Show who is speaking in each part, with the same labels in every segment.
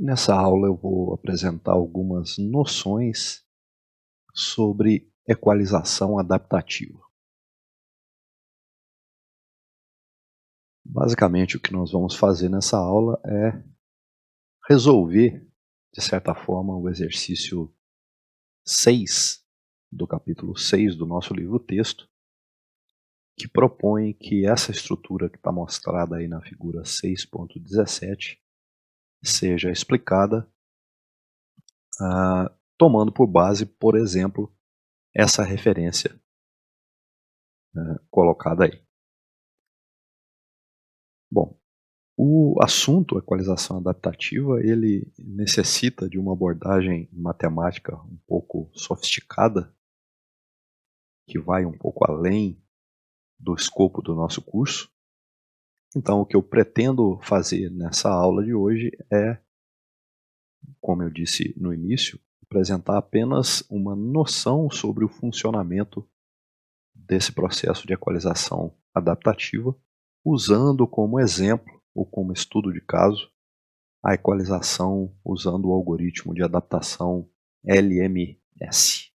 Speaker 1: Nessa aula eu vou apresentar algumas noções sobre equalização adaptativa. Basicamente, o que nós vamos fazer nessa aula é resolver, de certa forma, o exercício 6 do capítulo 6 do nosso livro-texto, que propõe que essa estrutura que está mostrada aí na figura 6.17 seja explicada tomando por base, por exemplo, essa referência colocada aí. Bom, o assunto equalização adaptativa, ele necessita de uma abordagem matemática um pouco sofisticada, que vai um pouco além do escopo do nosso curso. Então, o que eu pretendo fazer nessa aula de hoje é, como eu disse no início, apresentar apenas uma noção sobre o funcionamento desse processo de equalização adaptativa, usando como exemplo ou como estudo de caso a equalização usando o algoritmo de adaptação LMS.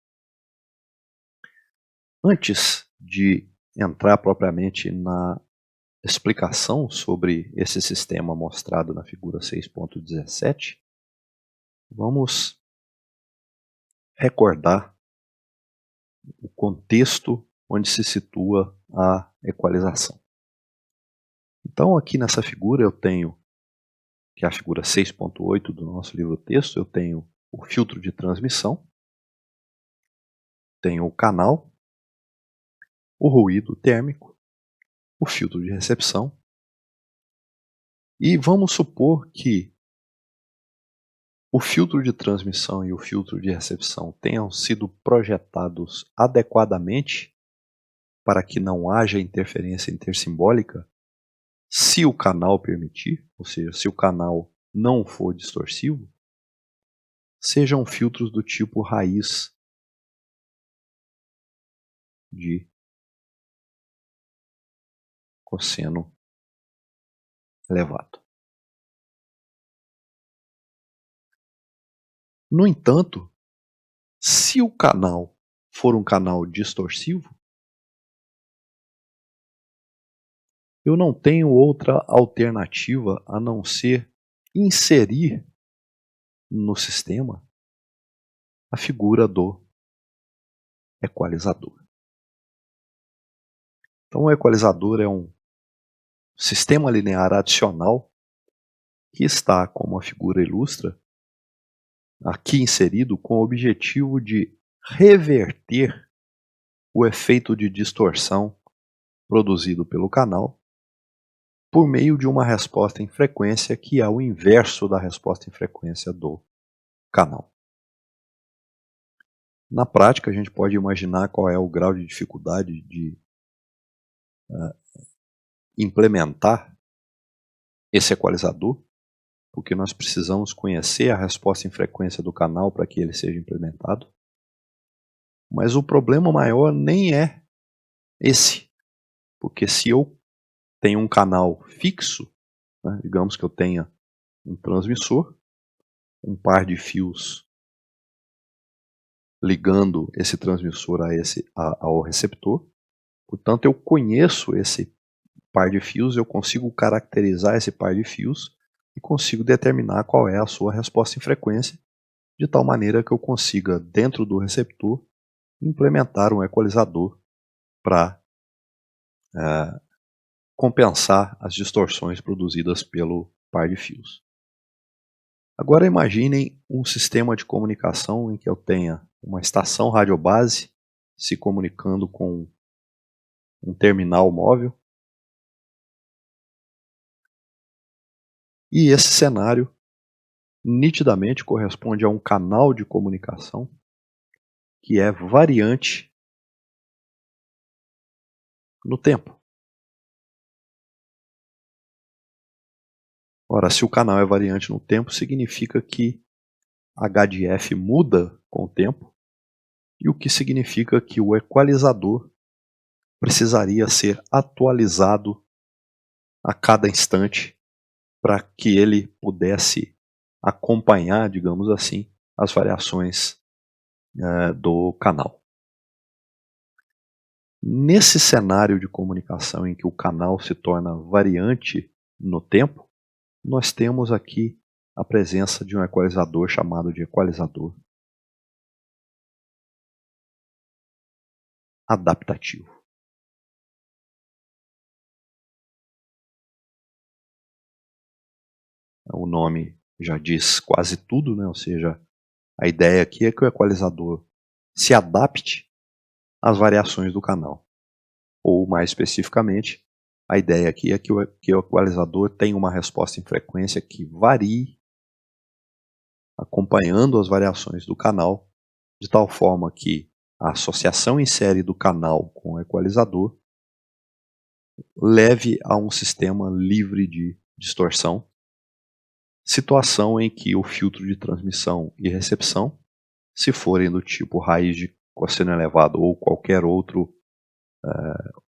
Speaker 1: Antes de entrar propriamente na explicação sobre esse sistema mostrado na figura 6.17, vamos recordar o contexto onde se situa a equalização. Então, aqui nessa figura eu tenho, que é a figura 6.8 do nosso livro-texto, eu tenho o filtro de transmissão, tenho o canal, o ruído térmico, o filtro de recepção, e vamos supor que o filtro de transmissão e o filtro de recepção tenham sido projetados adequadamente para que não haja interferência intersimbólica, se o canal permitir, ou seja, se o canal não for distorsivo, sejam filtros do tipo raiz de cosseno elevado. No entanto, se o canal for um canal distorsivo, eu não tenho outra alternativa a não ser inserir no sistema a figura do equalizador. Então, o equalizador é um sistema linear adicional que está, como a figura ilustra, aqui inserido com o objetivo de reverter o efeito de distorção produzido pelo canal por meio de uma resposta em frequência que é o inverso da resposta em frequência do canal. Na prática, a gente pode imaginar qual é o grau de dificuldade de implementar esse equalizador, porque nós precisamos conhecer a resposta em frequência do canal para que ele seja implementado. Mas o problema maior nem é esse, porque se eu tenho um canal fixo, né, digamos que eu tenha um transmissor, um par de fios ligando esse transmissor ao receptor, portanto eu conheço esse par de fios, eu consigo caracterizar esse par de fios e consigo determinar qual é a sua resposta em frequência, de tal maneira que eu consiga, dentro do receptor, implementar um equalizador para compensar as distorções produzidas pelo par de fios. Agora imaginem um sistema de comunicação em que eu tenha uma estação radiobase se comunicando com um terminal móvel. E esse cenário nitidamente corresponde a um canal de comunicação que é variante no tempo. Ora, se o canal é variante no tempo, significa que H de F muda com o tempo, e o que significa que o equalizador precisaria ser atualizado a cada instante para que ele pudesse acompanhar, digamos assim, as variações do canal. Nesse cenário de comunicação em que o canal se torna variante no tempo, nós temos aqui a presença de um equalizador chamado de equalizador adaptativo. O nome já diz quase tudo, né? Ou seja, a ideia aqui é que o equalizador se adapte às variações do canal. Ou, mais especificamente, a ideia aqui é que o equalizador tenha uma resposta em frequência que varie acompanhando as variações do canal, de tal forma que a associação em série do canal com o equalizador leve a um sistema livre de distorção, situação em que o filtro de transmissão e recepção, se forem do tipo raiz de cosseno elevado ou qualquer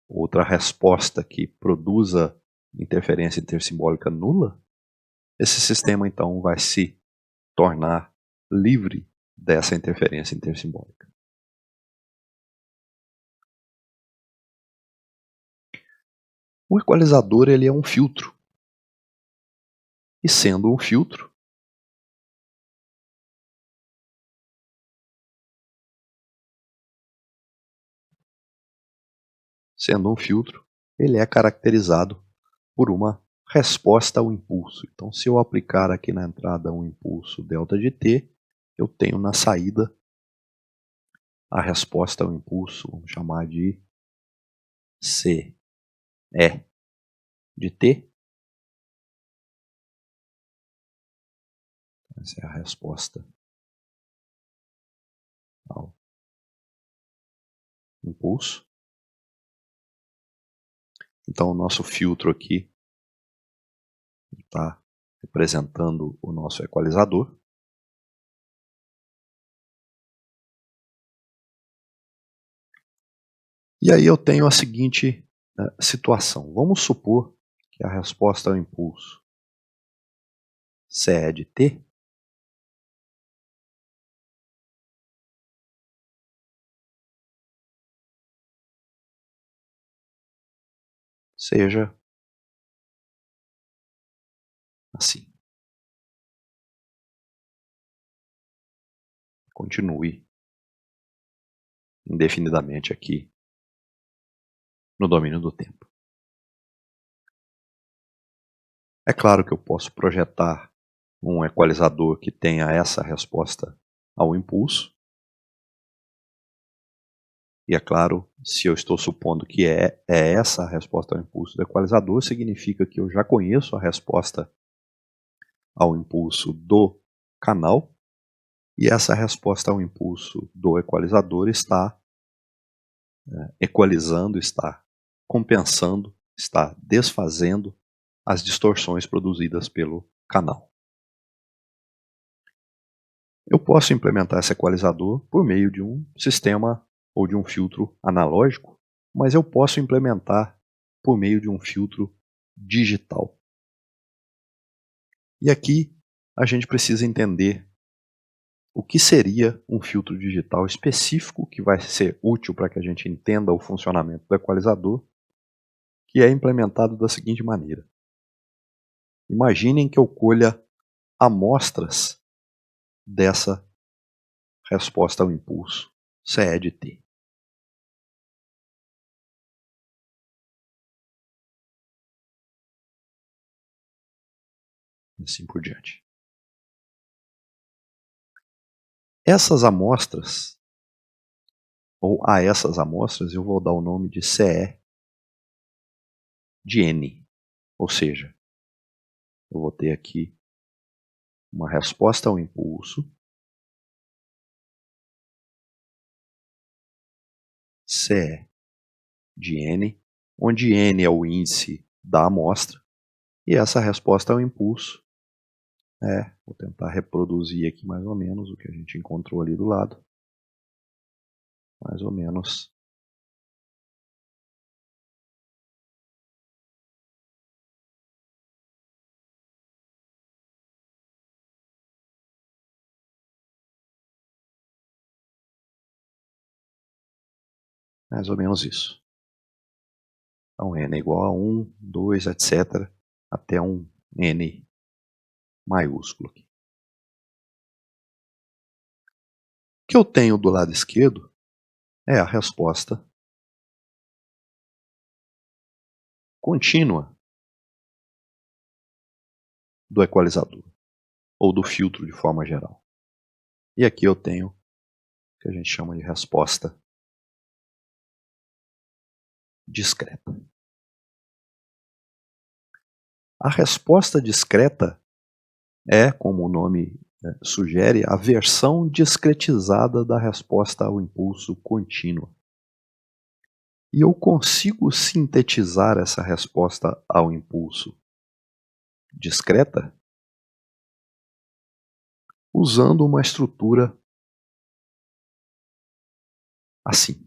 Speaker 1: outra resposta que produza interferência intersimbólica nula, esse sistema então vai se tornar livre dessa interferência intersimbólica. O equalizador ele é um filtro. E sendo um filtro, ele é caracterizado por uma resposta ao impulso. Então, se eu aplicar aqui na entrada um impulso delta de t, eu tenho na saída a resposta ao impulso, vamos chamar de C E de t. Essa é a resposta ao impulso. Então, o nosso filtro aqui está representando o nosso equalizador. E aí eu tenho a seguinte situação. Vamos supor que a resposta ao impulso CE de t seja assim. Continue indefinidamente aqui no domínio do tempo. É claro que eu posso projetar um equalizador que tenha essa resposta ao impulso. E é claro, se eu estou supondo que é essa a resposta ao impulso do equalizador, significa que eu já conheço a resposta ao impulso do canal, e essa resposta ao impulso do equalizador está equalizando, está compensando, está desfazendo as distorções produzidas pelo canal. Eu posso implementar esse equalizador por meio de um sistema ou de um filtro analógico, mas eu posso implementar por meio de um filtro digital. E aqui a gente precisa entender o que seria um filtro digital específico que vai ser útil para que a gente entenda o funcionamento do equalizador, que é implementado da seguinte maneira. Imaginem que eu colha amostras dessa resposta ao impulso CE de t. E assim por diante. Essas amostras, ou a essas amostras, eu vou dar o nome de CE de N. Ou seja, eu vou ter aqui uma resposta ao impulso CE de N, onde N é o índice da amostra, e essa resposta ao impulso vou tentar reproduzir aqui mais ou menos o que a gente encontrou ali do lado. Mais ou menos Mais ou menos isso. Então n é igual a 1, 2, etc. até um n maiúsculo. O que eu tenho do lado esquerdo é a resposta contínua do equalizador, ou do filtro de forma geral. E aqui eu tenho o que a gente chama de resposta discreta. A resposta discreta é, como o nome sugere, a versão discretizada da resposta ao impulso contínuo. E eu consigo sintetizar essa resposta ao impulso discreta usando uma estrutura assim.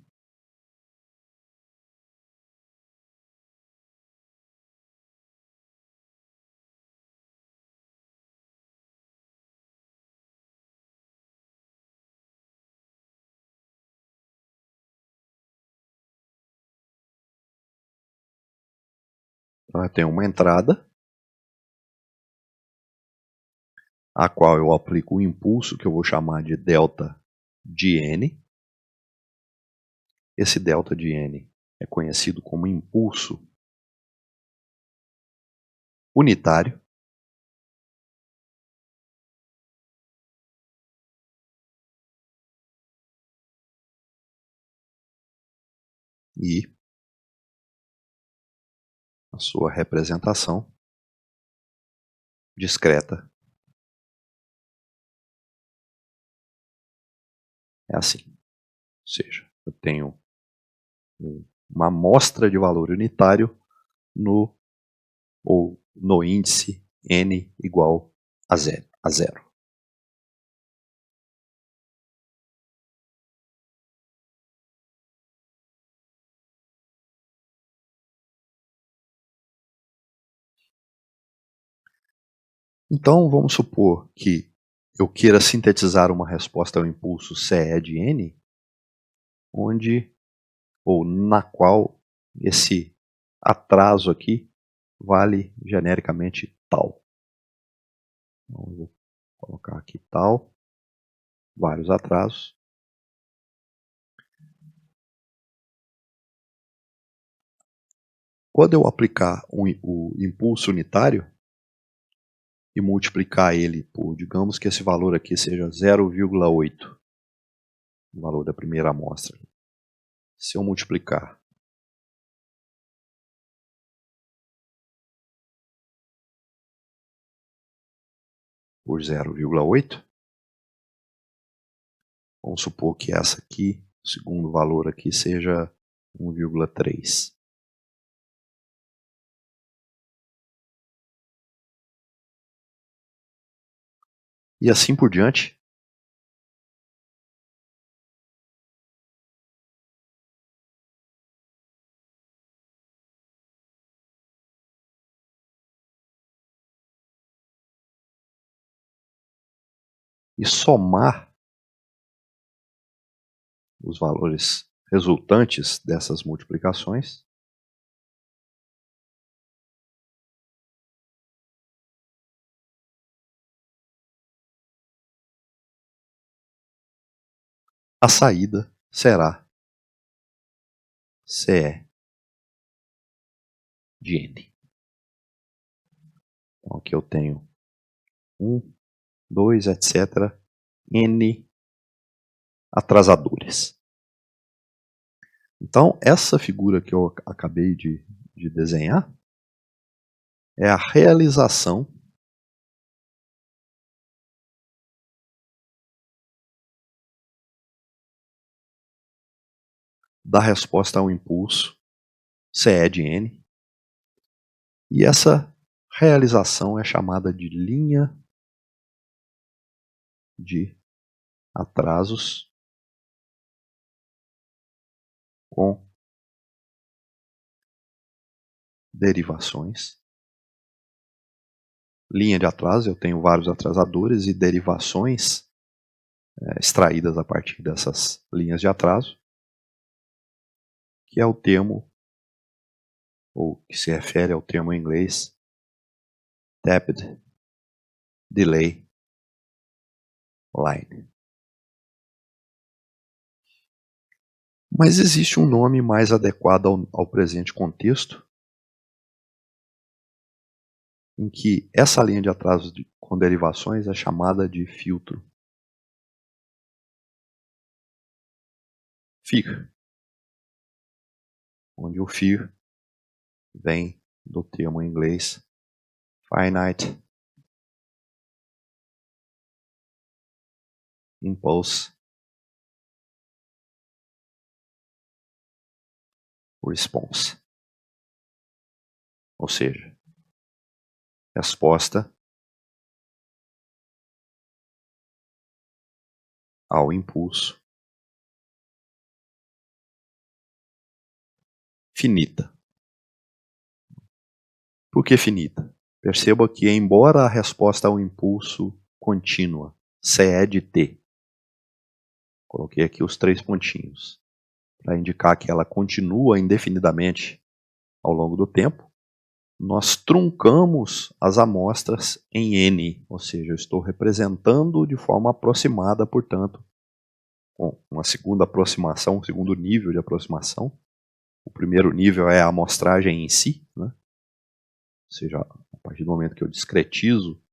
Speaker 1: Então eu tenho uma entrada, a qual eu aplico o impulso que eu vou chamar de delta de n. Esse delta de n é conhecido como impulso unitário. E a sua representação discreta é assim. Ou seja, eu tenho uma amostra de valor unitário no índice n igual a zero. Então vamos supor que eu queira sintetizar uma resposta ao impulso CE de n, onde ou na qual esse atraso aqui vale genericamente tal. Então, eu vou colocar aqui tal, vários atrasos. Quando eu aplicar o impulso unitário e multiplicar ele por, digamos que esse valor aqui seja 0,8, o valor da primeira amostra. Se eu multiplicar por 0,8, vamos supor que essa aqui, o segundo valor aqui, seja 1,3. E assim por diante. E somar os valores resultantes dessas multiplicações a saída será CE de n. Então aqui eu tenho 1, 2, etc. n atrasadores. Então essa figura que eu acabei de desenhar é a realização da resposta ao impulso CE de n. E essa realização é chamada de linha de atrasos com derivações. Linha de atraso, eu tenho vários atrasadores e derivações extraídas a partir dessas linhas de atraso. que é o termo, ou que se refere ao termo em inglês Tapped Delay Line. Mas existe um nome mais adequado ao presente contexto, em que essa linha de atraso com derivações é chamada de filtro FIR, onde o FIR vem do termo em inglês Finite Impulse Response, ou seja, resposta ao impulso finita. Por que finita? Perceba que, embora a resposta ao impulso contínua, C é de T, coloquei aqui os 3 pontinhos, para indicar que ela continua indefinidamente ao longo do tempo, nós truncamos as amostras em N, ou seja, eu estou representando de forma aproximada, portanto, com uma segunda aproximação, um segundo nível de aproximação. O primeiro nível é a amostragem em si, né? Ou seja, a partir do momento que eu discretizo,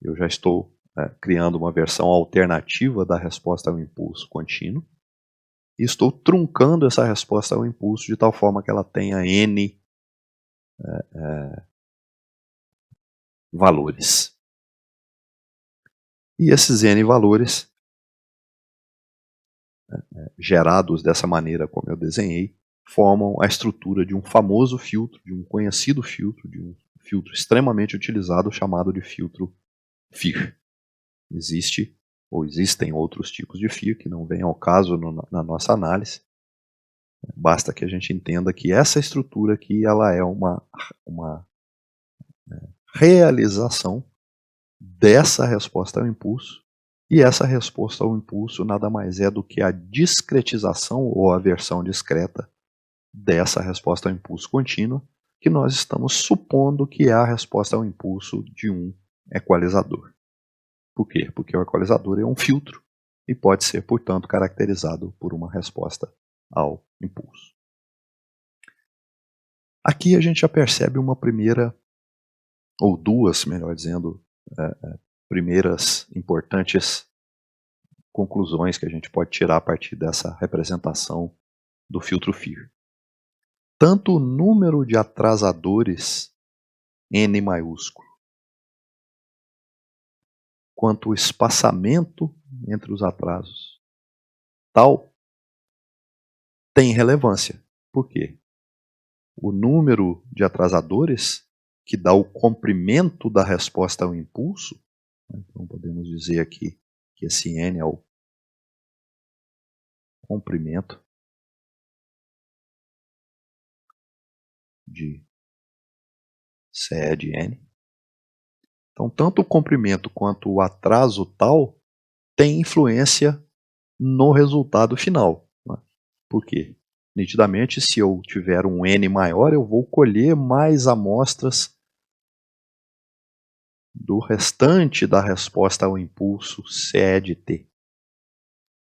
Speaker 1: eu já estou criando uma versão alternativa da resposta ao impulso contínuo, e estou truncando essa resposta ao impulso de tal forma que ela tenha N valores. E esses N valores, gerados dessa maneira como eu desenhei, formam a estrutura de um famoso filtro, de um conhecido filtro, de um filtro extremamente utilizado chamado de filtro FIR. Existem outros tipos de FIR que não vêm ao caso na nossa análise. Basta que a gente entenda que essa estrutura aqui ela é uma realização dessa resposta ao impulso, e essa resposta ao impulso nada mais é do que a discretização ou a versão discreta dessa resposta ao impulso contínuo, que nós estamos supondo que é a resposta ao impulso de um equalizador. Por quê? Porque o equalizador é um filtro e pode ser, portanto, caracterizado por uma resposta ao impulso. Aqui a gente já percebe uma primeira, ou duas, melhor dizendo, primeiras importantes conclusões que a gente pode tirar a partir dessa representação do filtro FIR. Tanto o número de atrasadores N maiúsculo, quanto o espaçamento entre os atrasos tal, tem relevância. Por quê? O número de atrasadores, que dá o comprimento da resposta ao impulso, então podemos dizer aqui que esse N é o comprimento de CE de N. Então, tanto o comprimento quanto o atraso tal tem influência no resultado final. Por quê? Nitidamente, se eu tiver um N maior, eu vou colher mais amostras do restante da resposta ao impulso CE de T.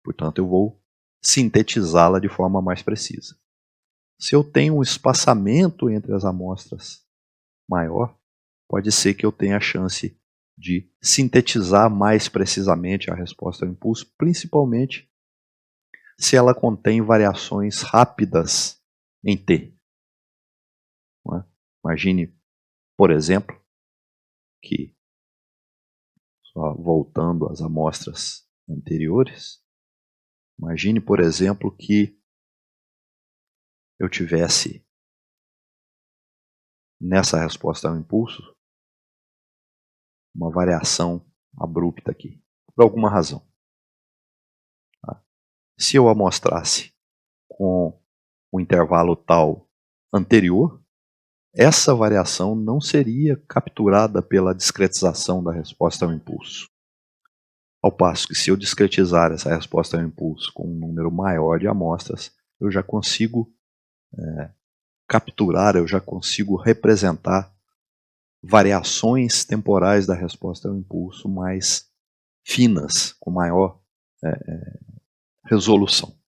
Speaker 1: Portanto, eu vou sintetizá-la de forma mais precisa. Se eu tenho um espaçamento entre as amostras maior, pode ser que eu tenha a chance de sintetizar mais precisamente a resposta ao impulso, principalmente se ela contém variações rápidas em T. Imagine, por exemplo, que, só voltando às amostras anteriores, imagine, por exemplo, que eu tivesse nessa resposta ao impulso uma variação abrupta aqui, por alguma razão. Se eu amostrasse com o intervalo tal anterior, essa variação não seria capturada pela discretização da resposta ao impulso. Ao passo que, se eu discretizar essa resposta ao impulso com um número maior de amostras, eu já consigo capturar, eu já consigo representar variações temporais da resposta ao impulso mais finas, com maior resolução.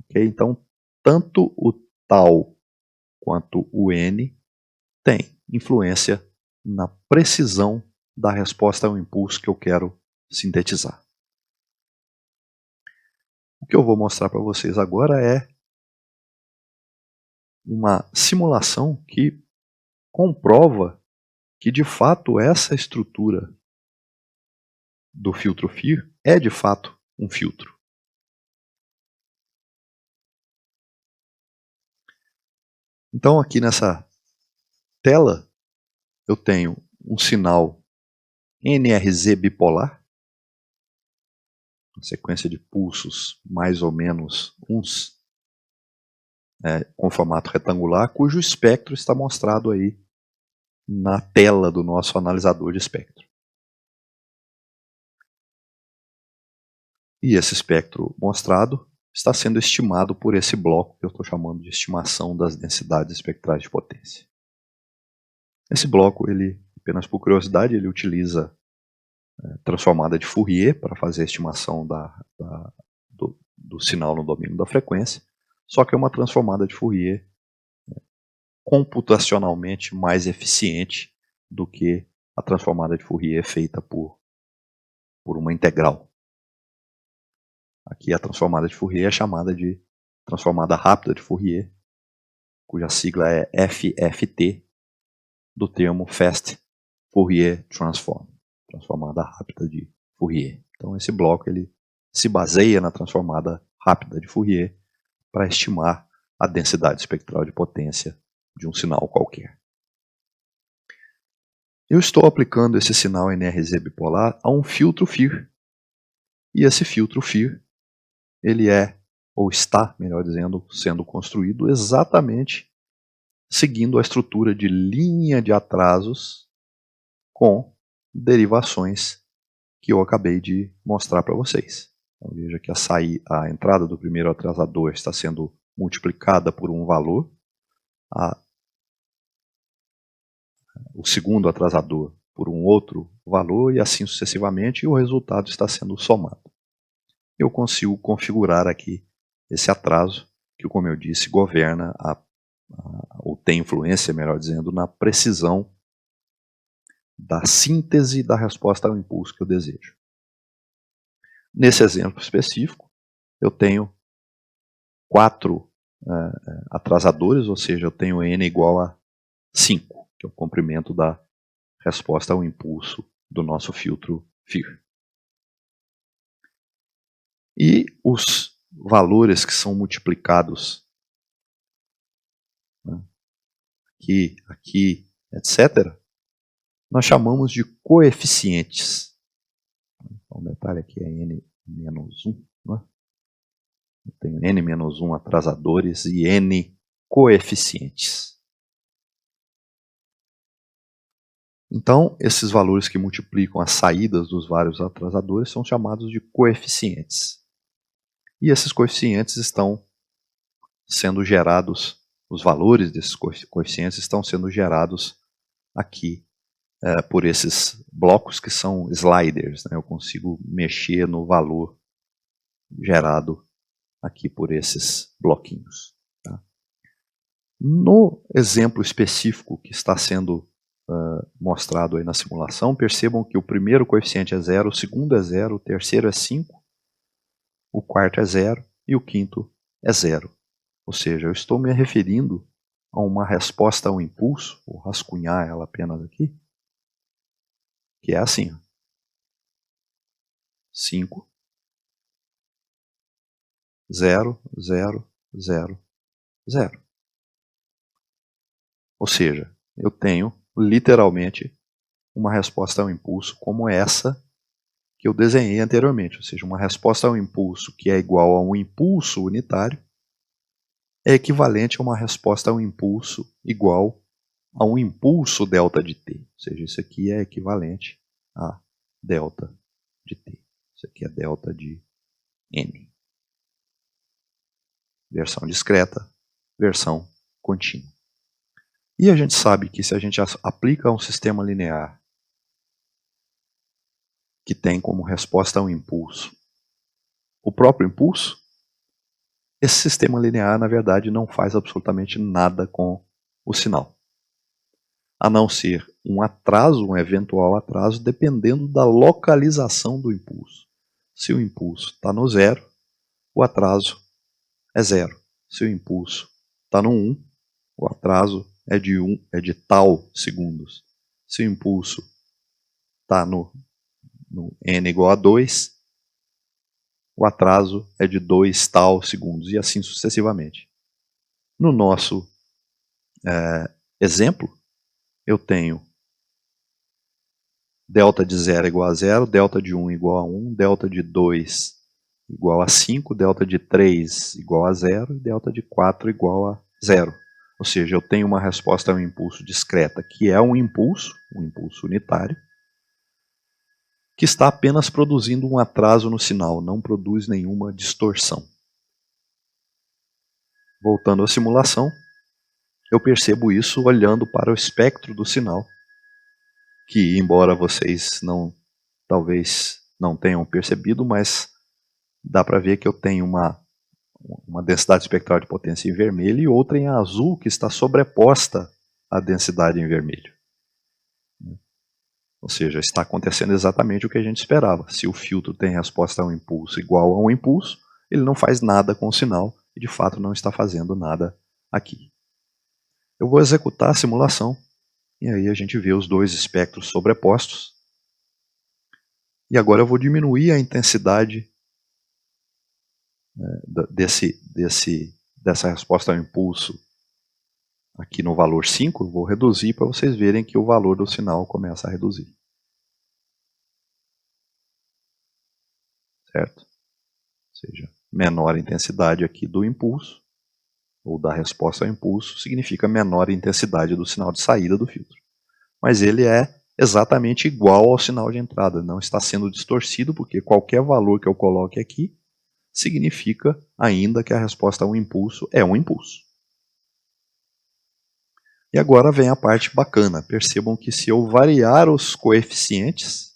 Speaker 1: Okay? Então, tanto o tau quanto o n tem influência na precisão da resposta ao impulso que eu quero sintetizar. O que eu vou mostrar para vocês agora é uma simulação que comprova que, de fato, essa estrutura do filtro FIR é, de fato, um filtro. Então, aqui nessa tela, eu tenho um sinal NRZ bipolar, uma sequência de pulsos mais ou menos uns, com formato retangular, cujo espectro está mostrado aí na tela do nosso analisador de espectro. E esse espectro mostrado está sendo estimado por esse bloco que eu estou chamando de estimação das densidades espectrais de potência. Esse bloco, ele, apenas por curiosidade, ele utiliza transformada de Fourier para fazer a estimação do sinal no domínio da frequência, só que é uma transformada de Fourier computacionalmente mais eficiente do que a transformada de Fourier feita por uma integral. Aqui a transformada de Fourier é chamada de transformada rápida de Fourier, cuja sigla é FFT, do termo Fast Fourier Transform, transformada rápida de Fourier. Então esse bloco ele se baseia na transformada rápida de Fourier para estimar a densidade espectral de potência de um sinal qualquer. Eu estou aplicando esse sinal NRZ bipolar a um filtro FIR. E esse filtro FIR, ele é, ou está, melhor dizendo, sendo construído exatamente seguindo a estrutura de linha de atrasos com derivações que eu acabei de mostrar para vocês. Então, veja que a entrada do primeiro atrasador está sendo multiplicada por um valor, o segundo atrasador por um outro valor e assim sucessivamente, e o resultado está sendo somado. Eu consigo configurar aqui esse atraso, que, como eu disse, governa ou tem influência, melhor dizendo, na precisão da síntese da resposta ao impulso que eu desejo. Nesse exemplo específico, eu tenho 4 atrasadores, ou seja, eu tenho n igual a 5, que é o comprimento da resposta ao impulso do nosso filtro FIR. E os valores que são multiplicados aqui, etc., nós chamamos de coeficientes. Então, o detalhe aqui é n-1. Né? Eu tenho n-1 atrasadores e n coeficientes. Então, esses valores que multiplicam as saídas dos vários atrasadores são chamados de coeficientes. E esses coeficientes estão sendo gerados, os valores desses coeficientes estão sendo gerados aqui por esses blocos que são sliders. Né? Eu consigo mexer no valor gerado aqui por esses bloquinhos. Tá? No exemplo específico que está sendo mostrado aí na simulação, percebam que o primeiro coeficiente é 0, o segundo é 0, o terceiro é 5, o quarto é 0 e o quinto é 0. Ou seja, eu estou me referindo a uma resposta ao impulso, vou rascunhar ela apenas aqui, que é assim: 5, 0, 0, 0, 0. Ou seja, eu tenho literalmente uma resposta ao impulso como essa que eu desenhei anteriormente, ou seja, uma resposta ao impulso que é igual a um impulso unitário é equivalente a uma resposta ao impulso igual a um impulso delta de t. Ou seja, isso aqui é equivalente a delta de t. Isso aqui é delta de n. Versão discreta, versão contínua. E a gente sabe que se a gente aplica um sistema linear que tem como resposta um impulso o próprio impulso, esse sistema linear, na verdade, não faz absolutamente nada com o sinal, a não ser um atraso, um eventual atraso, dependendo da localização do impulso. Se o impulso está no 0, o atraso é 0. Se o impulso está no 1, o atraso é de tal segundos. Se o impulso está no n igual a 2, o atraso é de 2 tal segundos, e assim sucessivamente. No nosso exemplo, eu tenho delta de 0 igual a 0, delta de 1 igual a 1, delta de 2 igual a 5, delta de 3 igual a 0 e delta de 4 igual a 0. Ou seja, eu tenho uma resposta a um impulso discreta, que é um impulso unitário, que está apenas produzindo um atraso no sinal, não produz nenhuma distorção. Voltando à simulação, eu percebo isso olhando para o espectro do sinal, que embora vocês talvez não tenham percebido, mas dá para ver que eu tenho uma densidade espectral de potência em vermelho e outra em azul, que está sobreposta à densidade em vermelho. Ou seja, está acontecendo exatamente o que a gente esperava. Se o filtro tem resposta a um impulso igual a um impulso, ele não faz nada com o sinal e de fato não está fazendo nada aqui. Eu vou executar a simulação e aí a gente vê os dois espectros sobrepostos. E agora eu vou diminuir a intensidade dessa resposta ao impulso aqui no valor 5, eu vou reduzir para vocês verem que o valor do sinal começa a reduzir. Certo? Ou seja, menor intensidade aqui do impulso, ou da resposta ao impulso, significa menor intensidade do sinal de saída do filtro. Mas ele é exatamente igual ao sinal de entrada, não está sendo distorcido, porque qualquer valor que eu coloque aqui significa ainda que a resposta a um impulso é um impulso. E agora vem a parte bacana. Percebam que se eu variar os coeficientes,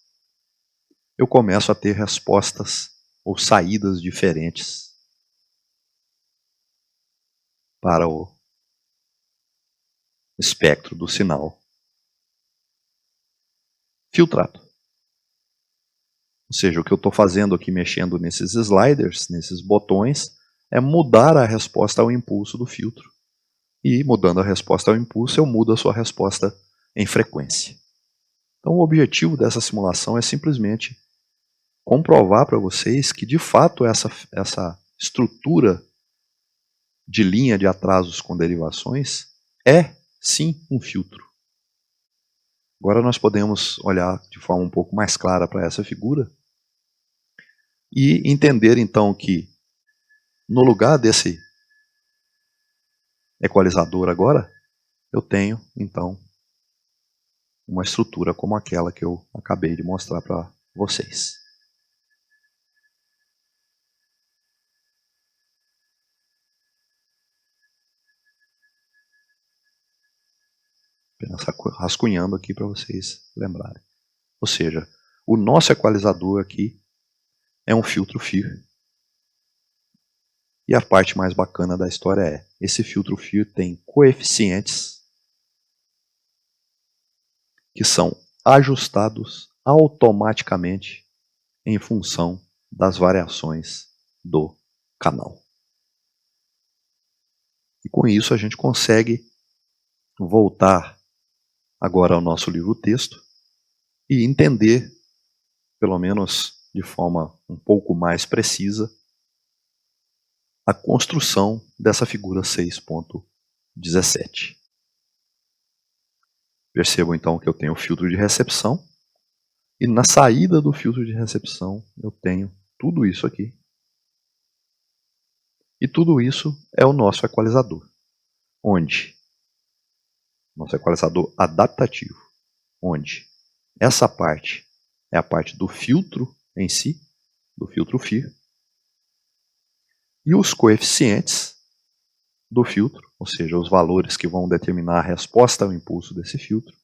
Speaker 1: eu começo a ter respostas ou saídas diferentes para o espectro do sinal filtrado. Ou seja, o que eu estou fazendo aqui mexendo nesses sliders, nesses botões, é mudar a resposta ao impulso do filtro. E mudando a resposta ao impulso, eu mudo a sua resposta em frequência. Então o objetivo dessa simulação é simplesmente comprovar para vocês que de fato essa estrutura de linha de atrasos com derivações é sim um filtro. Agora nós podemos olhar de forma um pouco mais clara para essa figura e entender então que no lugar desse equalizador agora, eu tenho então uma estrutura como aquela que eu acabei de mostrar para vocês. Apenas rascunhando aqui para vocês lembrarem. Ou seja, o nosso equalizador aqui é um filtro FIR. E a parte mais bacana da história é, esse filtro FIR tem coeficientes que são ajustados automaticamente em função das variações do canal. E com isso a gente consegue voltar agora ao nosso livro-texto e entender, pelo menos de forma um pouco mais precisa, a construção dessa figura 6.17. Percebam então que eu tenho o filtro de recepção e na saída do filtro de recepção eu tenho tudo isso aqui. E tudo isso é o nosso equalizador, onde nosso equalizador adaptativo, onde essa parte é a parte do filtro em si, do filtro FIR, e os coeficientes do filtro, ou seja, os valores que vão determinar a resposta ao impulso desse filtro,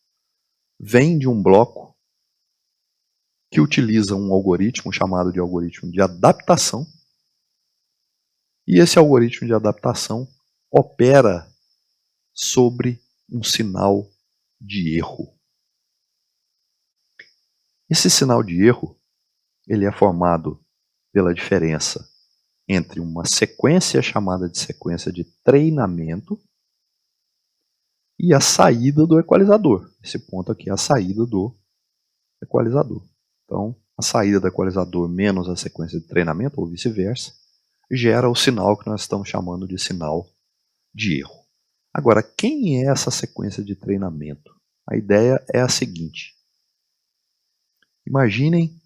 Speaker 1: vem de um bloco que utiliza um algoritmo chamado de algoritmo de adaptação, e esse algoritmo de adaptação opera sobre um sinal de erro. Esse sinal de erro, ele é formado pela diferença entre uma sequência chamada de sequência de treinamento e a saída do equalizador. Esse ponto aqui é a saída do equalizador. Então, a saída do equalizador menos a sequência de treinamento, ou vice-versa, gera o sinal que nós estamos chamando de sinal de erro. Agora, quem é essa sequência de treinamento? A ideia é a seguinte. Imaginem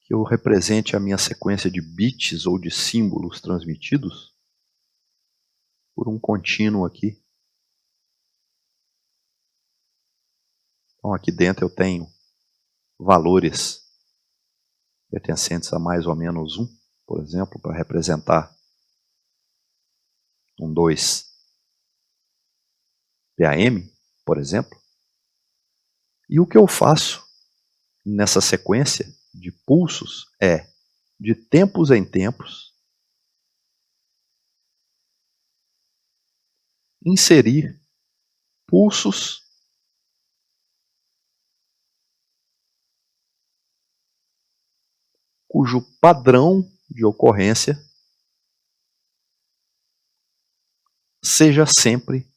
Speaker 1: que eu represente a minha sequência de bits ou de símbolos transmitidos por um contínuo aqui. Então, aqui dentro eu tenho valores pertencentes a mais ou menos 1, por exemplo, para representar um 2 PAM, por exemplo. E o que eu faço nessa sequência de pulsos é, de tempos em tempos, inserir pulsos cujo padrão de ocorrência seja sempre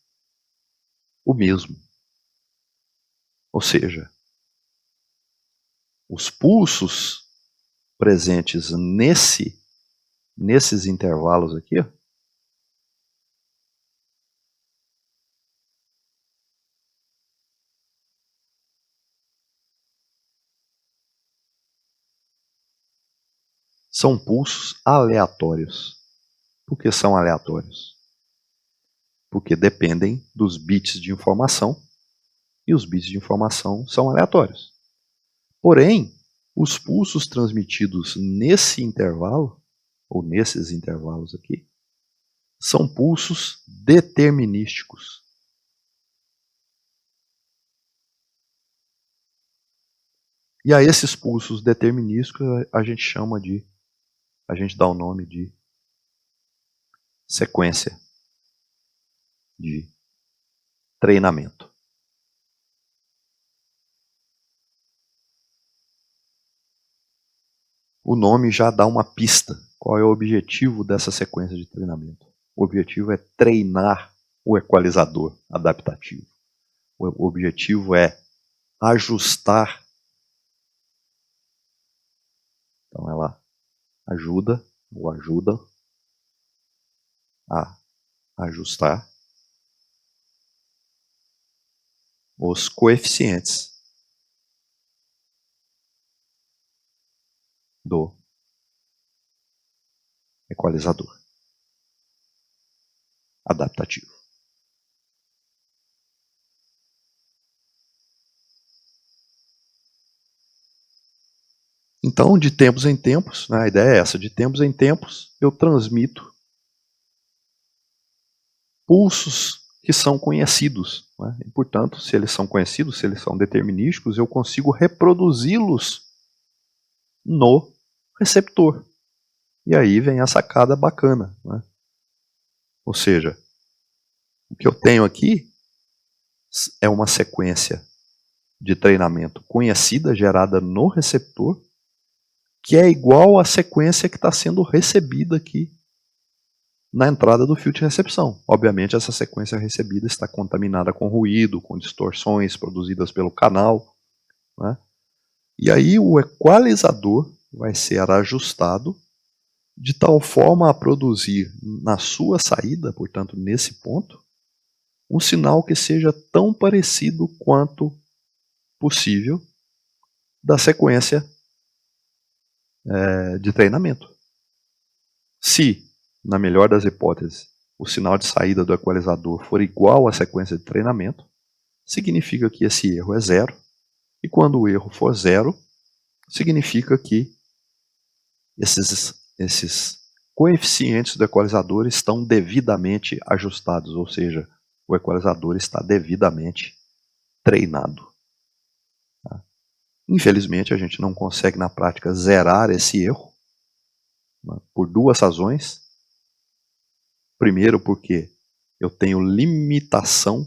Speaker 1: o mesmo. Ou seja, os pulsos presentes nesses intervalos aqui, são pulsos aleatórios. Por que são aleatórios? Porque dependem dos bits de informação, e os bits de informação são aleatórios. Porém, os pulsos transmitidos nesse intervalo, ou nesses intervalos aqui, são pulsos determinísticos. E a esses pulsos determinísticos a gente dá o nome de sequência de treinamento. O nome já dá uma pista. Qual é o objetivo dessa sequência de treinamento? O objetivo é treinar o equalizador adaptativo. O objetivo é ajustar. Então ela ajuda a ajustar os coeficientes do equalizador adaptativo. Então, de tempos em tempos, né, a ideia é essa, de tempos em tempos eu transmito pulsos que são conhecidos. Né? E, portanto, se eles são conhecidos, se eles são determinísticos, eu consigo reproduzi-los no receptor. E aí vem a sacada bacana. Né? Ou seja, o que eu tenho aqui é uma sequência de treinamento conhecida, gerada no receptor, que é igual à sequência que está sendo recebida aqui na entrada do filtro de recepção. Obviamente, essa sequência recebida está contaminada com ruído, com distorções produzidas pelo canal. Né? E aí o equalizador vai ser ajustado de tal forma a produzir na sua saída, portanto nesse ponto, um sinal que seja tão parecido quanto possível da sequência de treinamento. Se, na melhor das hipóteses, o sinal de saída do equalizador for igual à sequência de treinamento, significa que esse erro é zero, e quando o erro for zero, significa que esses coeficientes do equalizador estão devidamente ajustados, ou seja, o equalizador está devidamente treinado. Tá? Infelizmente, a gente não consegue na prática zerar esse erro, né, por duas razões. Primeiro, porque eu tenho limitação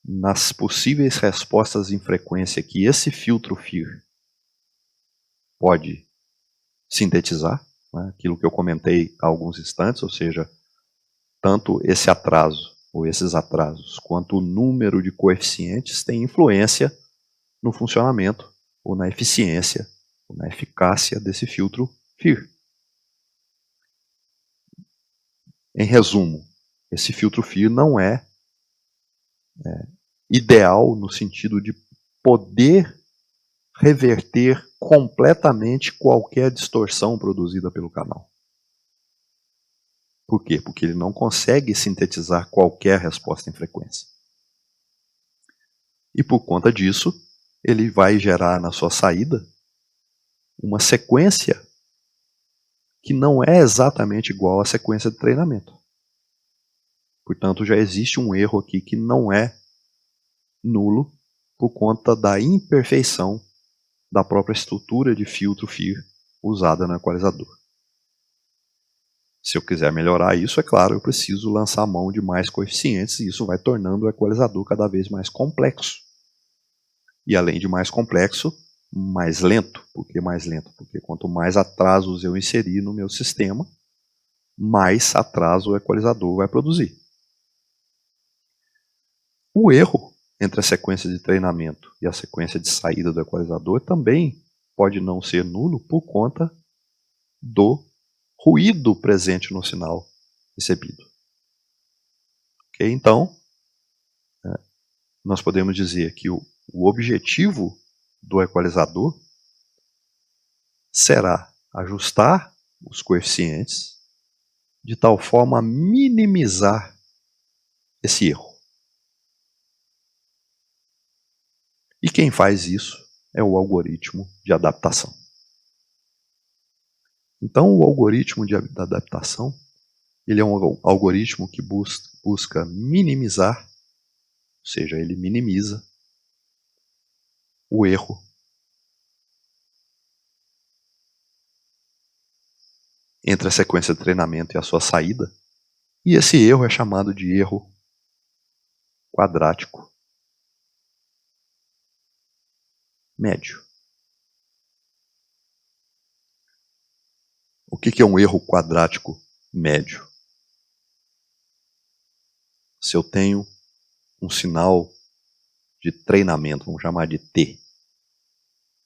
Speaker 1: nas possíveis respostas em frequência que esse filtro FIR pode sintetizar, né? Aquilo que eu comentei há alguns instantes, ou seja, tanto esse atraso ou esses atrasos quanto o número de coeficientes tem influência no funcionamento ou na eficiência ou na eficácia desse filtro FIR. Em resumo, esse filtro FIR não é ideal no sentido de poder reverter completamente qualquer distorção produzida pelo canal. Por quê? Porque ele não consegue sintetizar qualquer resposta em frequência. E por conta disso, ele vai gerar na sua saída uma sequência que não é exatamente igual à sequência de treinamento. Portanto, já existe um erro aqui que não é nulo por conta da imperfeição da própria estrutura de filtro FIR usada no equalizador. Se eu quiser melhorar isso, é claro, eu preciso lançar mão de mais coeficientes e isso vai tornando o equalizador cada vez mais complexo. E além de mais complexo, mais lento. Por que mais lento? Porque quanto mais atrasos eu inserir no meu sistema, mais atraso o equalizador vai produzir. O erro entre a sequência de treinamento e a sequência de saída do equalizador também pode não ser nulo por conta do ruído presente no sinal recebido. Okay? Então, nós podemos dizer que o objetivo do equalizador será ajustar os coeficientes de tal forma a minimizar esse erro. E quem faz isso é o algoritmo de adaptação. Então, o algoritmo de adaptação, ele é um algoritmo que busca minimizar, ou seja, ele minimiza o erro entre a sequência de treinamento e a sua saída, e esse erro é chamado de erro quadrático médio. O que é um erro quadrático médio? Se eu tenho um sinal de treinamento, vamos chamar de T,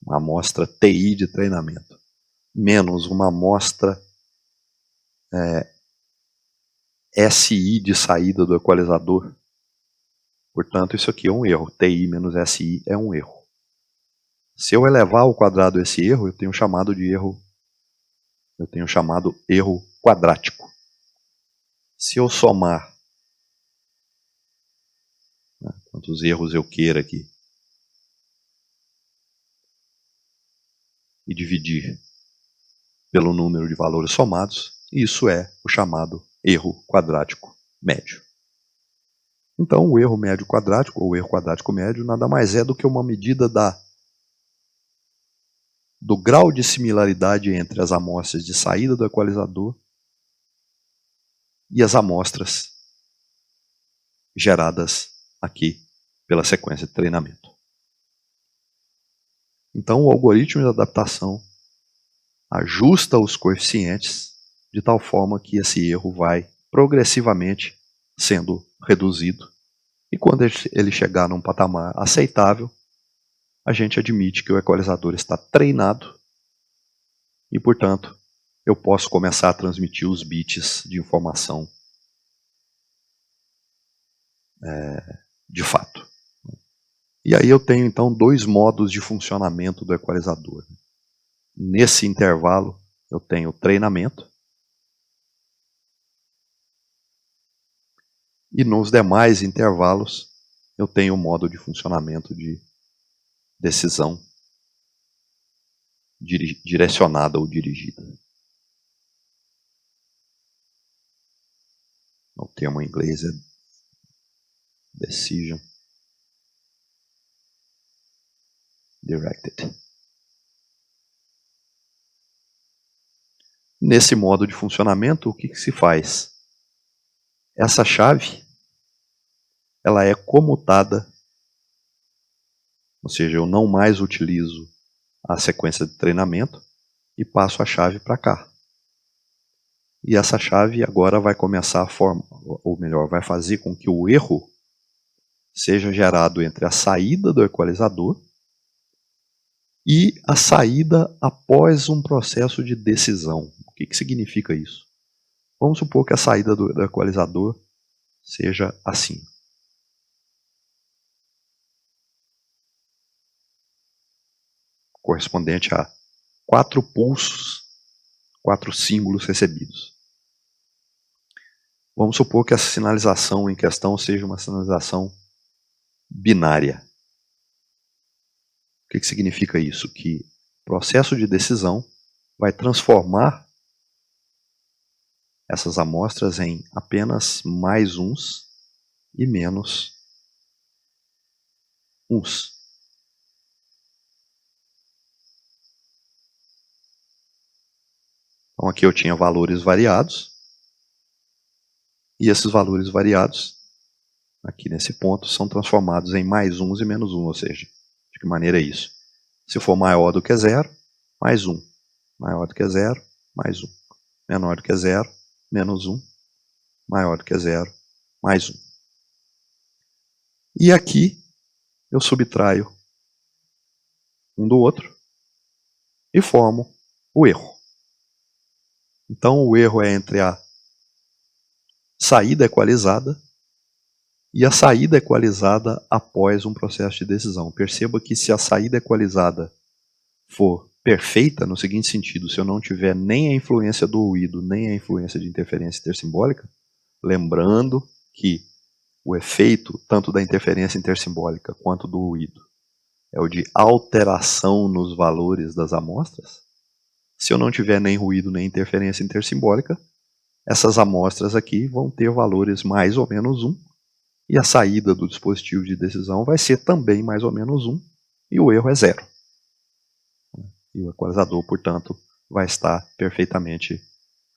Speaker 1: uma amostra TI de treinamento, menos uma amostra SI de saída do equalizador. Portanto, isso aqui é um erro. TI menos SI é um erro. Se eu elevar ao quadrado esse erro, eu tenho chamado erro quadrático. Se eu somar, né, quantos erros eu queira aqui, e dividir pelo número de valores somados, isso é o chamado erro quadrático médio. Então, o erro médio quadrático, ou erro quadrático médio, nada mais é do que uma medida do grau de similaridade entre as amostras de saída do equalizador e as amostras geradas aqui pela sequência de treinamento. Então, o algoritmo de adaptação ajusta os coeficientes de tal forma que esse erro vai progressivamente sendo reduzido. E quando ele chegar num patamar aceitável, a gente admite que o equalizador está treinado e, portanto, eu posso começar a transmitir os bits de informação de fato. E aí eu tenho então dois modos de funcionamento do equalizador. Nesse intervalo eu tenho treinamento e nos demais intervalos eu tenho o modo de funcionamento de decisão direcionada ou dirigida. O termo em inglês é Decision Directed. Nesse modo de funcionamento, o que se faz? Essa chave, ela é comutada, ou seja, eu não mais utilizo a sequência de treinamento e passo a chave para cá. E essa chave agora vai começar a formar, ou melhor, vai fazer com que o erro seja gerado entre a saída do equalizador e a saída após um processo de decisão. O que significa isso? Vamos supor que a saída do equalizador seja assim. Correspondente a 4 pulsos, 4 símbolos recebidos. Vamos supor que a sinalização em questão seja uma sinalização binária. O que significa isso? Que o processo de decisão vai transformar essas amostras em apenas mais uns e menos uns. Então aqui eu tinha valores variados, e esses valores variados, aqui nesse ponto, são transformados em mais uns e menos um, ou seja, de que maneira é isso? Se for maior do que zero, mais um. Maior do que zero, mais um. Menor do que zero, menos um. Maior do que zero, mais um. E aqui eu subtraio um do outro e formo o erro. Então o erro é entre a saída equalizada e a saída equalizada após um processo de decisão. Perceba que se a saída equalizada for perfeita, no seguinte sentido, se eu não tiver nem a influência do ruído, nem a influência de interferência intersimbólica, lembrando que o efeito tanto da interferência intersimbólica quanto do ruído é o de alteração nos valores das amostras. Se eu não tiver nem ruído nem interferência intersimbólica, essas amostras aqui vão ter valores mais ou menos 1, e a saída do dispositivo de decisão vai ser também mais ou menos 1, e o erro é 0. E o equalizador, portanto, vai estar perfeitamente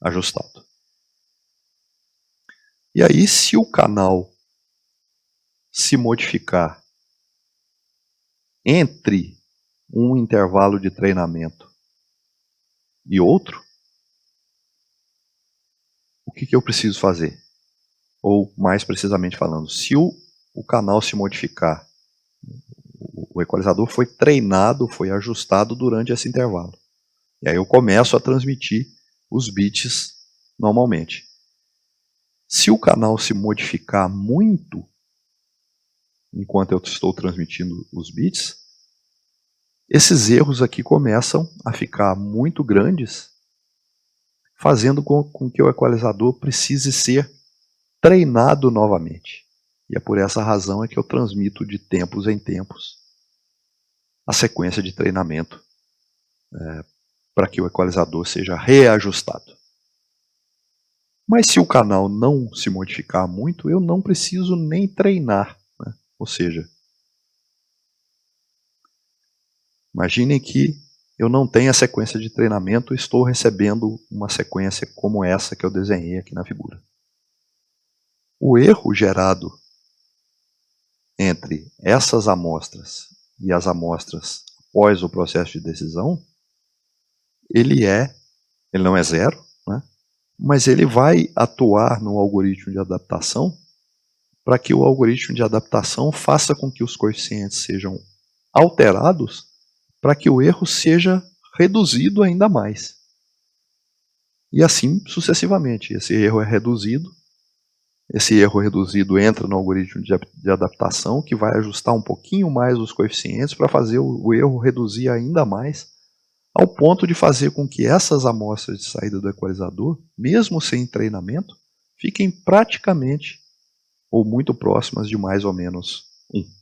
Speaker 1: ajustado. E aí, se o canal se modificar entre um intervalo de treinamento e outro, o que eu preciso fazer? Ou, mais precisamente falando, se o canal se modificar, o equalizador foi treinado, foi ajustado durante esse intervalo. E aí eu começo a transmitir os bits normalmente. Se o canal se modificar muito, enquanto eu estou transmitindo os bits, esses erros aqui começam a ficar muito grandes, fazendo com que o equalizador precise ser treinado novamente. E é por essa razão é que eu transmito de tempos em tempos a sequência de treinamento para que o equalizador seja reajustado. Mas se o canal não se modificar muito, eu não preciso nem treinar, né? Ou seja, imaginem que eu não tenho a sequência de treinamento e estou recebendo uma sequência como essa que eu desenhei aqui na figura. O erro gerado entre essas amostras e as amostras após o processo de decisão, ele não é 0, né? Mas ele vai atuar no algoritmo de adaptação para que o algoritmo de adaptação faça com que os coeficientes sejam alterados para que o erro seja reduzido ainda mais. E assim sucessivamente. Esse erro reduzido entra no algoritmo de adaptação, que vai ajustar um pouquinho mais os coeficientes para fazer o erro reduzir ainda mais, ao ponto de fazer com que essas amostras de saída do equalizador, mesmo sem treinamento, fiquem praticamente ou muito próximas de mais ou menos 1.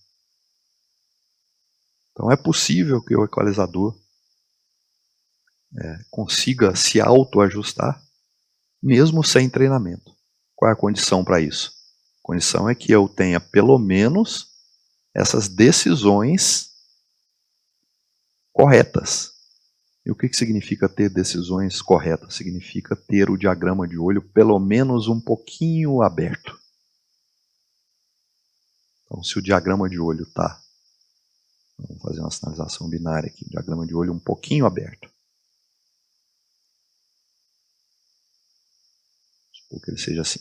Speaker 1: Então é possível que o equalizador consiga se autoajustar, mesmo sem treinamento. Qual é a condição para isso? A condição é que eu tenha pelo menos essas decisões corretas. E o que significa ter decisões corretas? Significa ter o diagrama de olho pelo menos um pouquinho aberto. Então, se o diagrama de olho está, vamos fazer uma sinalização binária aqui, diagrama de olho um pouquinho aberto. Supor que ele seja assim.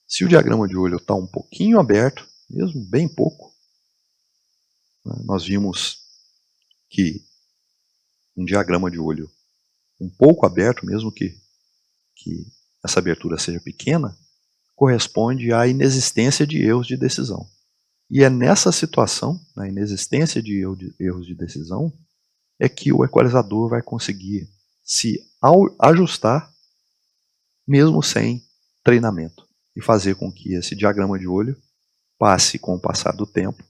Speaker 1: Se o diagrama de olho está um pouquinho aberto, mesmo bem pouco, nós vimos que um diagrama de olho um pouco aberto, mesmo que essa abertura seja pequena, corresponde à inexistência de erros de decisão. E é nessa situação, na inexistência de erros de decisão, é que o equalizador vai conseguir se ajustar mesmo sem treinamento e fazer com que esse diagrama de olho passe, com o passar do tempo,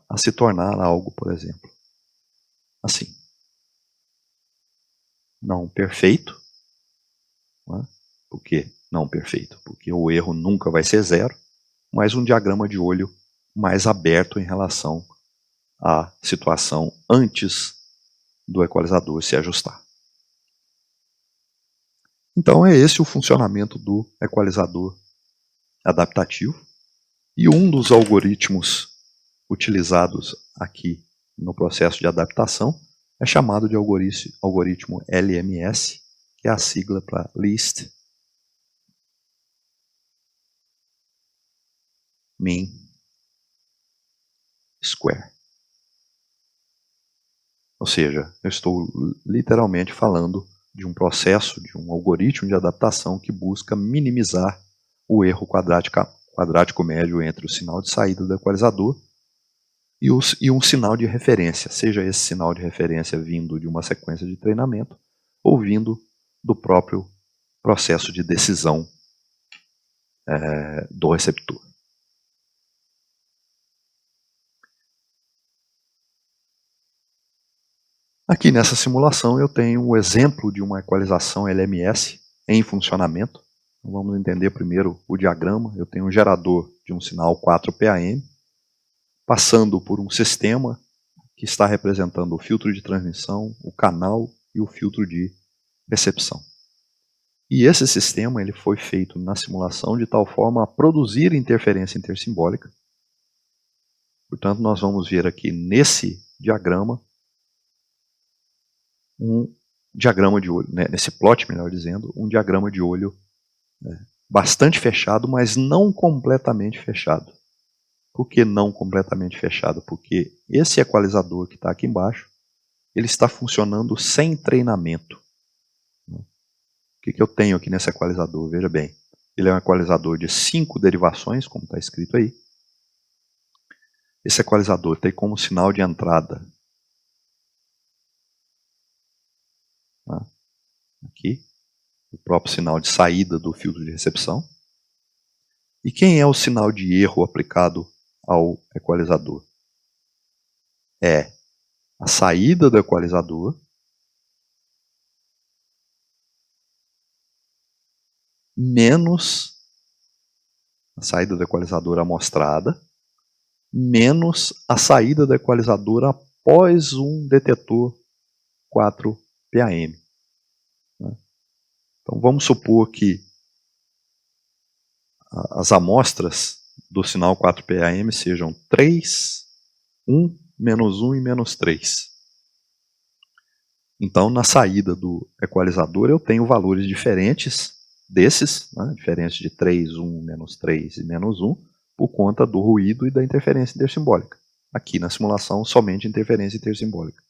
Speaker 1: a se tornar algo, por exemplo, assim. Não perfeito. Não é? Por que não perfeito? Porque o erro nunca vai ser zero, mas um diagrama de olho mais aberto em relação à situação antes do equalizador se ajustar. Então é esse o funcionamento do equalizador adaptativo. E um dos algoritmos utilizados aqui no processo de adaptação é chamado de algoritmo LMS, que é a sigla para Least Mean Square. Ou seja, eu estou literalmente falando de um processo, de um algoritmo de adaptação que busca minimizar o erro quadrático médio entre o sinal de saída do equalizador e um sinal de referência, seja esse sinal de referência vindo de uma sequência de treinamento ou vindo do próprio processo de decisão do receptor. Aqui nessa simulação eu tenho um exemplo de uma equalização LMS em funcionamento. Vamos entender primeiro o diagrama. Eu tenho um gerador de um sinal 4PAM, passando por um sistema que está representando o filtro de transmissão, o canal e o filtro de recepção. E esse sistema ele foi feito na simulação de tal forma a produzir interferência intersimbólica. Portanto, nós vamos ver aqui nesse diagrama um diagrama de olho, né, nesse plot, melhor dizendo, um diagrama de olho bastante fechado, mas não completamente fechado. Por que não completamente fechado? Porque esse equalizador que está aqui embaixo, ele está funcionando sem treinamento. O que eu tenho aqui nesse equalizador? Veja bem, ele é um equalizador de 5 derivações, como está escrito aí. Esse equalizador tem como sinal de entrada aqui, o próprio sinal de saída do filtro de recepção. E quem é o sinal de erro aplicado ao equalizador? É a saída do equalizador menos a saída do equalizador amostrada, menos a saída do equalizador após um detetor 4PAM. Então vamos supor que as amostras do sinal 4PAM sejam 3, 1, menos 1 e menos 3. Então na saída do equalizador eu tenho valores diferentes desses, né, diferentes de 3, 1, menos 3 e menos 1, por conta do ruído e da interferência intersimbólica. Aqui na simulação, somente interferência intersimbólica.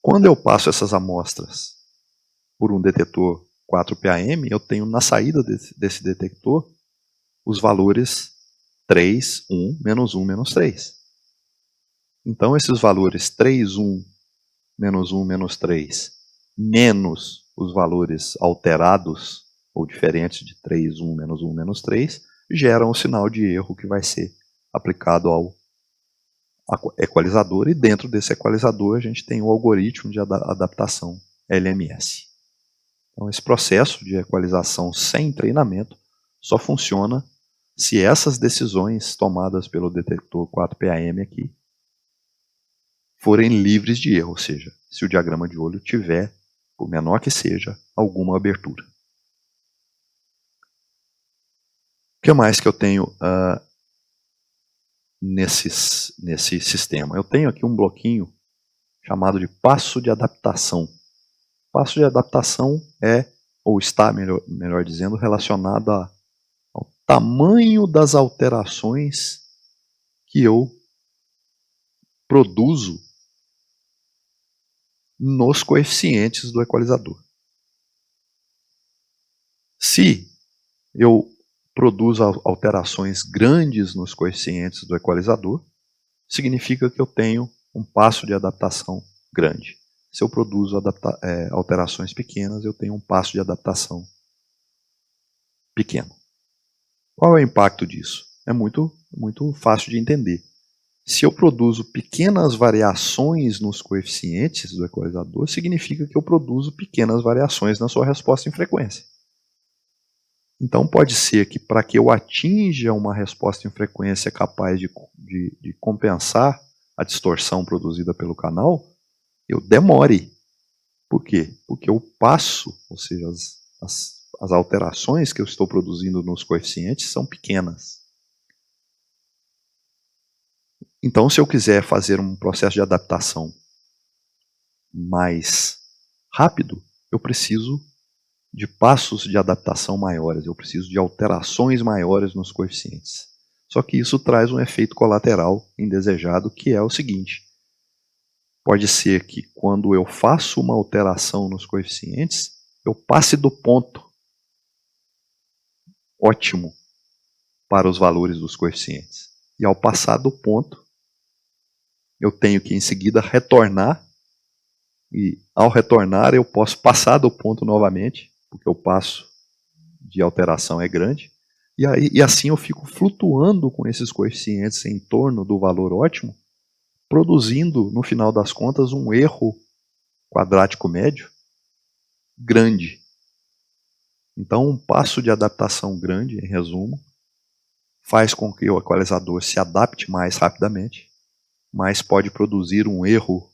Speaker 1: Quando eu passo essas amostras por um detetor 4PAM, eu tenho na saída desse detector os valores 3, 1, menos 3. Então esses valores 3, 1, menos 3, menos os valores alterados ou diferentes de 3, 1, menos 3, geram o sinal de erro que vai ser aplicado equalizador, e dentro desse equalizador a gente tem o algoritmo de adaptação LMS. Então esse processo de equalização sem treinamento só funciona se essas decisões tomadas pelo detector 4PAM aqui forem livres de erro, ou seja, se o diagrama de olho tiver, por menor que seja, alguma abertura. O que mais que eu tenho nesse sistema? Eu tenho aqui um bloquinho chamado de passo de adaptação. Passo de adaptação é, ou está, melhor dizendo, relacionado ao tamanho das alterações que eu produzo nos coeficientes do equalizador. Se eu produzo alterações grandes nos coeficientes do equalizador, significa que eu tenho um passo de adaptação grande. Se eu produzo alterações pequenas, eu tenho um passo de adaptação pequeno. Qual é o impacto disso? É muito fácil de entender. Se eu produzo pequenas variações nos coeficientes do equalizador, significa que eu produzo pequenas variações na sua resposta em frequência. Então pode ser que para que eu atinja uma resposta em frequência capaz de compensar a distorção produzida pelo canal, eu demore. Por quê? Porque eu passo, ou seja, as alterações que eu estou produzindo nos coeficientes são pequenas. Então, se eu quiser fazer um processo de adaptação mais rápido, eu preciso de passos de adaptação maiores, eu preciso de alterações maiores nos coeficientes. Só que isso traz um efeito colateral indesejado, que é o seguinte: pode ser que quando eu faço uma alteração nos coeficientes, eu passe do ponto ótimo para os valores dos coeficientes. E ao passar do ponto, eu tenho que em seguida retornar, e ao retornar eu posso passar do ponto novamente, porque o passo de alteração é grande, e assim eu fico flutuando com esses coeficientes em torno do valor ótimo, produzindo, no final das contas, um erro quadrático médio grande. Então, um passo de adaptação grande, em resumo, faz com que o equalizador se adapte mais rapidamente, mas pode produzir um erro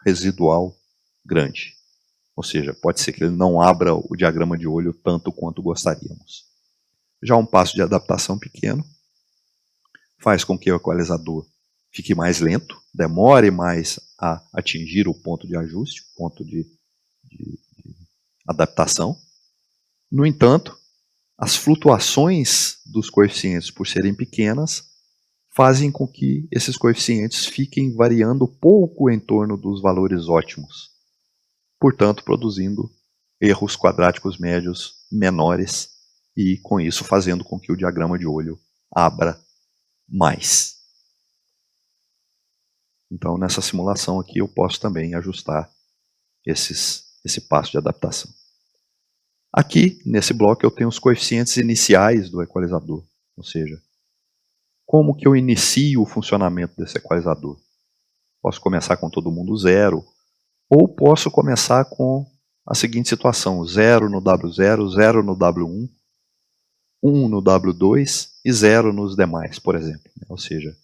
Speaker 1: residual grande. Ou seja, pode ser que ele não abra o diagrama de olho tanto quanto gostaríamos. Já um passo de adaptação pequeno faz com que o equalizador fique mais lento, demore mais a atingir o ponto de ajuste, o ponto de adaptação. No entanto, as flutuações dos coeficientes, por serem pequenas, fazem com que esses coeficientes fiquem variando pouco em torno dos valores ótimos, portanto produzindo erros quadráticos médios menores e, com isso, fazendo com que o diagrama de olho abra mais. Então, nessa simulação aqui, eu posso também ajustar esse passo de adaptação. Aqui, nesse bloco, eu tenho os coeficientes iniciais do equalizador, ou seja, como que eu inicio o funcionamento desse equalizador. Posso começar com todo mundo 0, ou posso começar com a seguinte situação: 0 no W0, 0 no W1, 1 no W2 e 0 nos demais, por exemplo. Ou seja,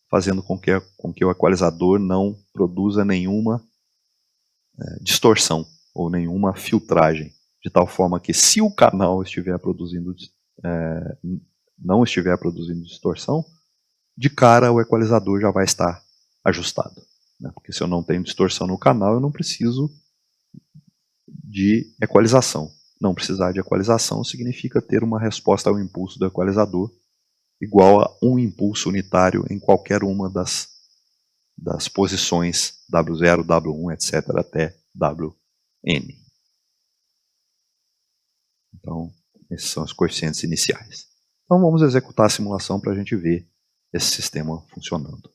Speaker 1: fazendo com que o equalizador não produza nenhuma distorção ou nenhuma filtragem, de tal forma que, se o canal não estiver produzindo distorção, de cara o equalizador já vai estar ajustado. Porque se eu não tenho distorção no canal, eu não preciso de equalização. Não precisar de equalização significa ter uma resposta ao impulso do equalizador igual a um impulso unitário em qualquer uma das posições W0, W1, etc. até Wn. Então, esses são os coeficientes iniciais. Então vamos executar a simulação para a gente ver esse sistema funcionando.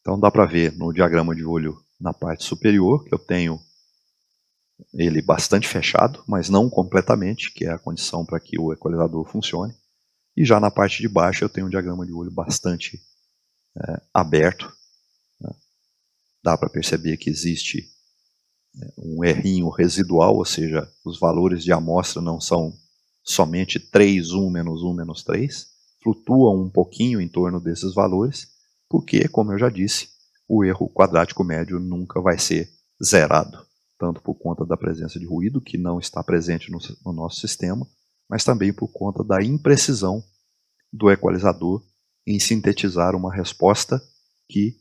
Speaker 1: Então dá para ver no diagrama de olho na parte superior que eu tenho ele bastante fechado, mas não completamente, que é a condição para que o equalizador funcione. E já na parte de baixo eu tenho um diagrama de olho bastante aberto. Dá para perceber que existe um errinho residual, ou seja, os valores de amostra não são somente 3, 1, menos 1, menos 3, flutuam um pouquinho em torno desses valores, porque, como eu já disse, o erro quadrático médio nunca vai ser zerado, tanto por conta da presença de ruído, que não está presente no nosso sistema, mas também por conta da imprecisão do equalizador em sintetizar uma resposta que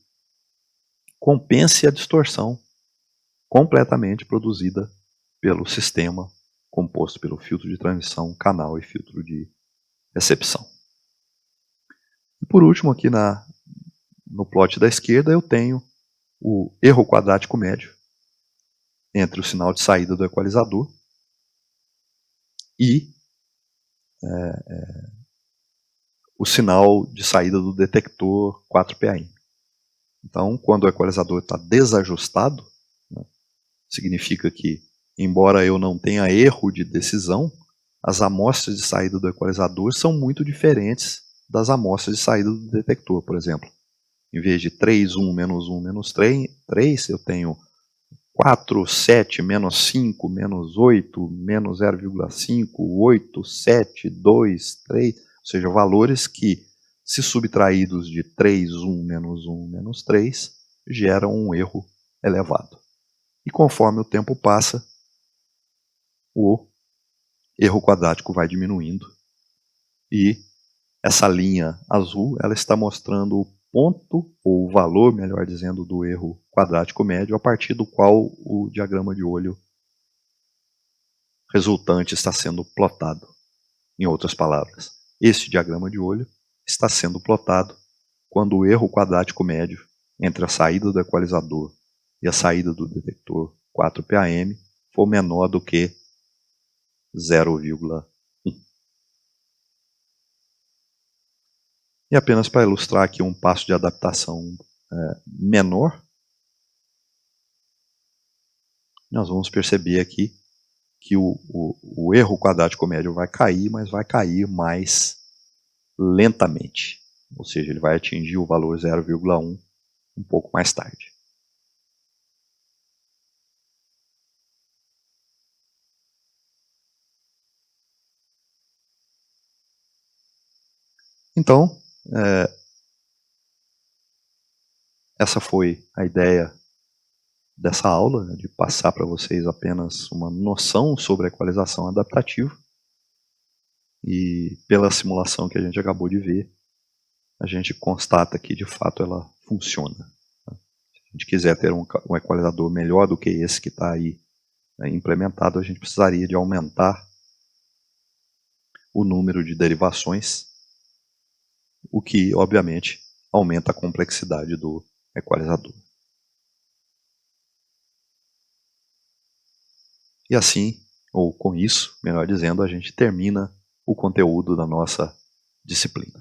Speaker 1: compense a distorção completamente produzida pelo sistema composto pelo filtro de transmissão, canal e filtro de recepção. E por último, aqui no plot da esquerda, eu tenho o erro quadrático médio entre o sinal de saída do equalizador e o sinal de saída do detector 4PAM. Então, quando o equalizador está desajustado, né, significa que, embora eu não tenha erro de decisão, as amostras de saída do equalizador são muito diferentes das amostras de saída do detector, por exemplo. Em vez de 3, 1, menos 3, eu tenho 4, 7, menos 5, menos 8, menos 0,5, 8, 7, 2, 3, ou seja, valores que, se subtraídos de 3, 1, menos 3, geram um erro elevado. E conforme o tempo passa, o erro quadrático vai diminuindo. E essa linha azul, ela está mostrando o ponto, ou o valor, melhor dizendo, do erro quadrático médio, a partir do qual o diagrama de olho resultante está sendo plotado. Em outras palavras, este diagrama de olho está sendo plotado quando o erro quadrático médio entre a saída do equalizador e a saída do detector 4PAM for menor do que 0,1. E apenas para ilustrar aqui um passo de adaptação menor, nós vamos perceber aqui que o erro quadrático médio vai cair, mas vai cair mais lentamente. Ou seja, ele vai atingir o valor 0,1 um pouco mais tarde. Então, essa foi a ideia dessa aula, né, de passar para vocês apenas uma noção sobre a equalização adaptativa. E pela simulação que a gente acabou de ver, a gente constata que de fato ela funciona. Se a gente quiser ter um equalizador melhor do que esse que está aí implementado, a gente precisaria de aumentar o número de derivações, o que, obviamente, aumenta a complexidade do equalizador. E assim, ou com isso, melhor dizendo, a gente termina o conteúdo da nossa disciplina.